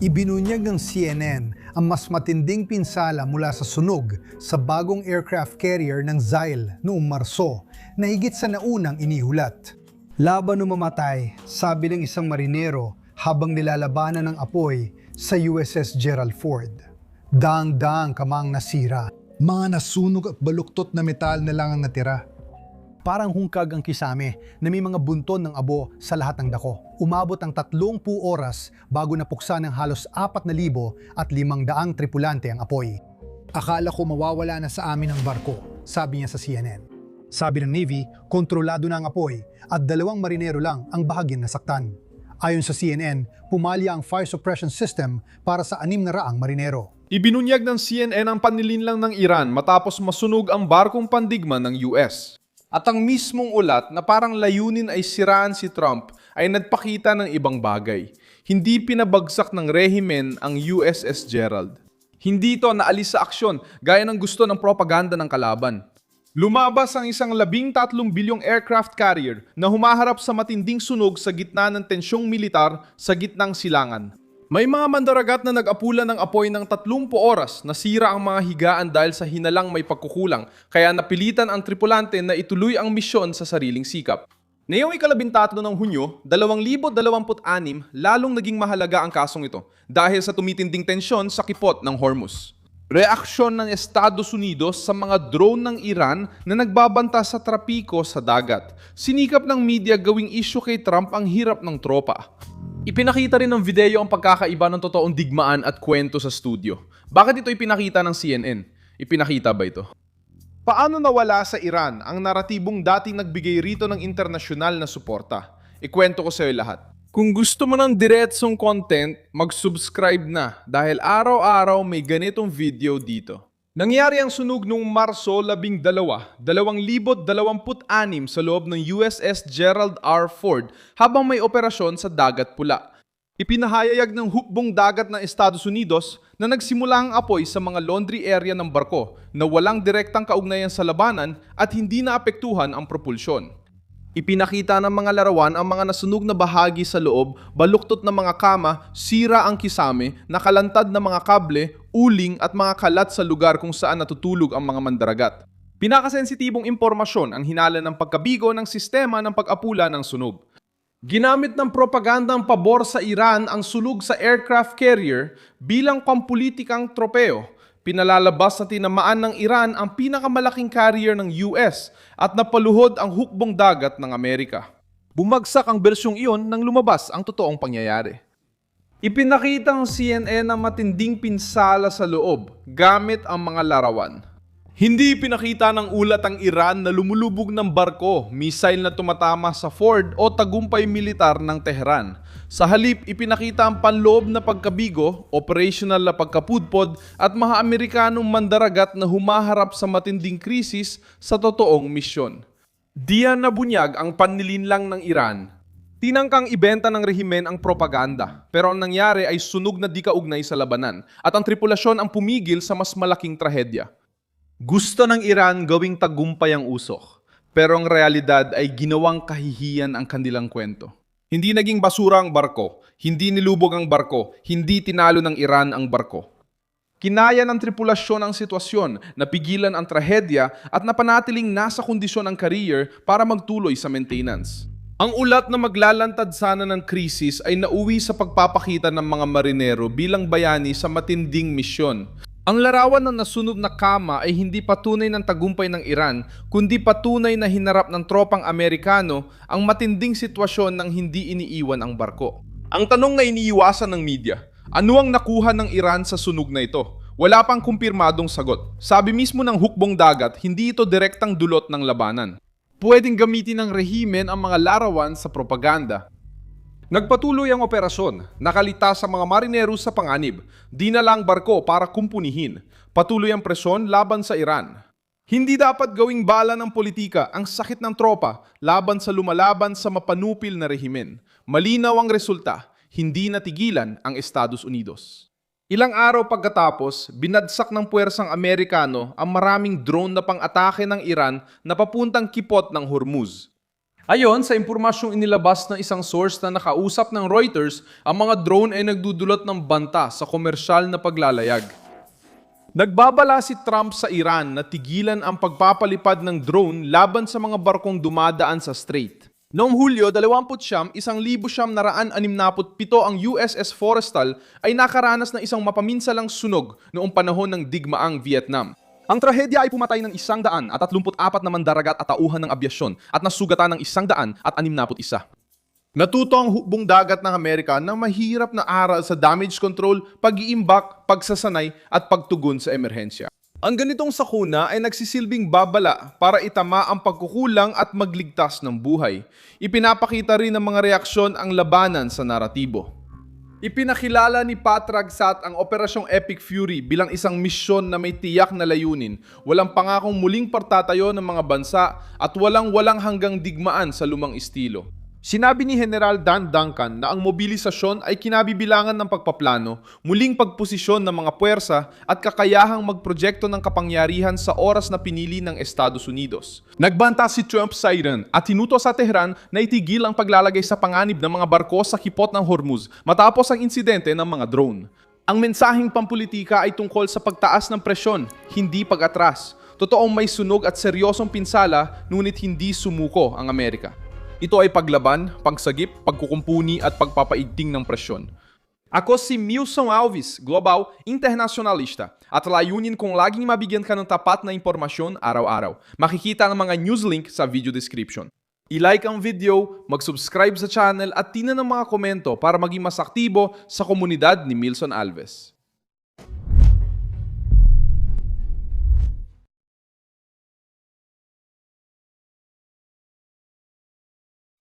Ibinunyag ng CNN ang mas matinding pinsala mula sa sunog sa bagong aircraft carrier ng Zyle noong Marso na higit sa naunang iniulat. Laban o mamatay, sabi ng isang marinero habang nilalabanan ng apoy sa USS Gerald Ford. Daang-daang kamang nasira. Mga nasunog at baluktot na metal na lang ang natira. Parang hungkag ang kisame na may mga bunton ng abo sa lahat ng dako. Umabot ang 30 oras bago napuksa ng halos 4,500 tripulante ang apoy. Akala ko mawawala na sa amin ang barko, sabi niya sa CNN. Sabi ng Navy, kontrolado na ang apoy at 2 marinero lang ang bahagyang nasaktan. Ayon sa CNN, pumalya ang fire suppression system para sa 600 marinero. Ibinunyag ng CNN ang panlilinlang ng Iran matapos masunog ang barkong pandigma ng US. At ang mismong ulat na parang layunin ay siraan si Trump ay nagpakita ng ibang bagay. Hindi pinabagsak ng rehimen ang USS Gerald. Hindi ito naalis sa aksyon gaya ng gusto ng propaganda ng kalaban. Lumabas ang isang 13 bilyong aircraft carrier na humaharap sa matinding sunog sa gitna ng tensyong militar sa gitnang silangan. May mga mandaragat na nag-apula ng apoy ng 30 oras, nasira ang mga higaan dahil sa hinalang may pagkukulang, kaya napilitan ang tripulante na ituloy ang misyon sa sariling sikap. Ngayong 13 ng Hunyo, 2026, lalong naging mahalaga ang kasong ito dahil sa tumitinding tensyon sa kipot ng Hormuz. Reaksyon ng Estados Unidos sa mga drone ng Iran na nagbabanta sa trapiko sa dagat. Sinikap ng media gawing issue kay Trump ang hirap ng tropa. Ipinakita rin ng video ang pagkakaiba ng totoong digmaan at kwento sa studio. Bakit ito ipinakita ng CNN? Ipinakita ba ito? Paano nawala sa Iran ang naratibong dating nagbigay rito ng internasyonal na suporta? Ikwento ko sa iyo lahat. Kung gusto mo ng diretsong content, mag-subscribe na dahil araw-araw may ganitong video dito. Nangyari ang sunog noong Marso 12, 2026 sa loob ng USS Gerald R. Ford habang may operasyon sa Dagat Pula. Ipinahayag ng hukbong dagat ng Estados Unidos na nagsimula ang apoy sa mga laundry area ng barko na walang direktang kaugnayan sa labanan at hindi naapektuhan ang propulsyon. Ipinakita ng mga larawan ang mga nasunog na bahagi sa loob, baluktot na mga kama, sira ang kisame, nakalantad na mga kable, uling at mga kalat sa lugar kung saan natutulog ang mga mandaragat. Pinakasensitibong impormasyon ang hinala ng pagkabigo ng sistema ng pag-apula ng sunog. Ginamit ng propagandang pabor sa Iran ang sunog sa aircraft carrier bilang pampulitikang tropeo. Pinalalabas na tinamaan ng Iran ang pinakamalaking carrier ng US at napaluhod ang hukbong dagat ng Amerika. Bumagsak ang bersyong iyon nang lumabas ang totoong pangyayari. Ipinakita ng CNN ang matinding pinsala sa loob gamit ang mga larawan. Hindi pinakita ng ulat ang Iran na lumulubog ng barko, missile na tumatama sa Ford o tagumpay militar ng Tehran. Sa halip, ipinakita ang panloob na pagkabigo, operational na pagkapudpod at mga Amerikanong mandaragat na humaharap sa matinding krisis sa totoong misyon. Diyan nabunyag ang panlilinlang ng Iran. Tinangkang ibenta ng rehimen ang propaganda, pero ang nangyari ay sunog na di kaugnay sa labanan at ang tripulasyon ang pumigil sa mas malaking trahedya. Gusto ng Iran gawing tagumpay ang usok, pero ang realidad ay ginawang kahihiyan ang kanilang kwento. Hindi naging basura ang barko, hindi nilubog ang barko, hindi tinalo ng Iran ang barko. Kinaya ng tripulasyon ang sitwasyon, napigilan ang trahedya at napanatiling nasa kondisyon ang carrier para magtuloy sa maintenance. Ang ulat na maglalantad sana ng krisis ay nauwi sa pagpapakita ng mga marinero bilang bayani sa matinding misyon. Ang larawan ng nasunog na kama ay hindi patunay ng tagumpay ng Iran, kundi patunay na hinarap ng tropang Amerikano ang matinding sitwasyon ng hindi iniiwan ang barko. Ang tanong na iniiwasan ng media, ano ang nakuha ng Iran sa sunog na ito? Wala pang kumpirmadong sagot. Sabi mismo ng hukbong dagat, hindi ito direktang dulot ng labanan. Pwedeng gamitin ng rehimen ang mga larawan sa propaganda. Nagpatuloy ang operasyon, nakalitas sa mga marinero sa panganib, dinala ang barko para kumpunihin, patuloy ang presyon laban sa Iran. Hindi dapat gawing bala ng politika ang sakit ng tropa laban sa lumalaban sa mapanupil na rehimen. Malinaw ang resulta, hindi natigilan ang Estados Unidos. Ilang araw pagkatapos, binagsak ng puwersang Amerikano ang maraming drone na pang-atake ng Iran na papuntang kipot ng Hormuz. Ayon sa impormasyong inilabas ng isang source na nakausap ng Reuters, ang mga drone ay nagdudulot ng banta sa komersyal na paglalayag. Nagbabala si Trump sa Iran na tigilan ang pagpapalipad ng drone laban sa mga barkong dumadaan sa strait. Noong Hulyo 29, 1,967 ang USS Forrestal ay nakaranas ng isang mapaminsalang sunog noong panahon ng digmaang Vietnam. Ang trahedya ay pumatay ng 134 na mandaragat at tauhan ng abyasyon at nasugatan ng 161. Natuto ang hukbong dagat ng Amerika na mahirap na aral sa damage control, pag-iimbak, pagsasanay at pagtugon sa emerhensya. Ang ganitong sakuna ay nagsisilbing babala para itama ang pagkukulang at magligtas ng buhay. Ipinapakita rin ng mga reaksyon ang labanan sa naratibo. Ipinakilala ni Pat Ragsat ang Operasyong Epic Fury bilang isang misyon na may tiyak na layunin, walang pangakong muling partatayo ng mga bansa at walang hanggang digmaan sa lumang estilo. Sinabi ni General Dan Duncan na ang mobilisasyon ay kinabibilangan ng pagpaplano, muling pagposisyon ng mga puwersa at kakayahang magproyekto ng kapangyarihan sa oras na pinili ng Estados Unidos. Nagbanta si Trump sa Iran at tinuto sa Tehran na itigil ang paglalagay sa panganib ng mga barko sa kipot ng Hormuz matapos ang insidente ng mga drone. Ang mensaheng pampulitika ay tungkol sa pagtaas ng presyon, hindi pag-atras. Totoong may sunog at seryosong pinsala, ngunit hindi sumuko ang Amerika. Ito ay paglaban, pagsagip, pagkukumpuni at pagpapaigting ng presyon. Ako si Milson Alves, global internacionalista, at layunin kong laging mabigyan ka ng tapat na impormasyon araw-araw. Makikita ang mga news link sa video description. I-like ang video, mag-subscribe sa channel at tina ng mga komento para maging mas aktibo sa komunidad ni Milson Alves.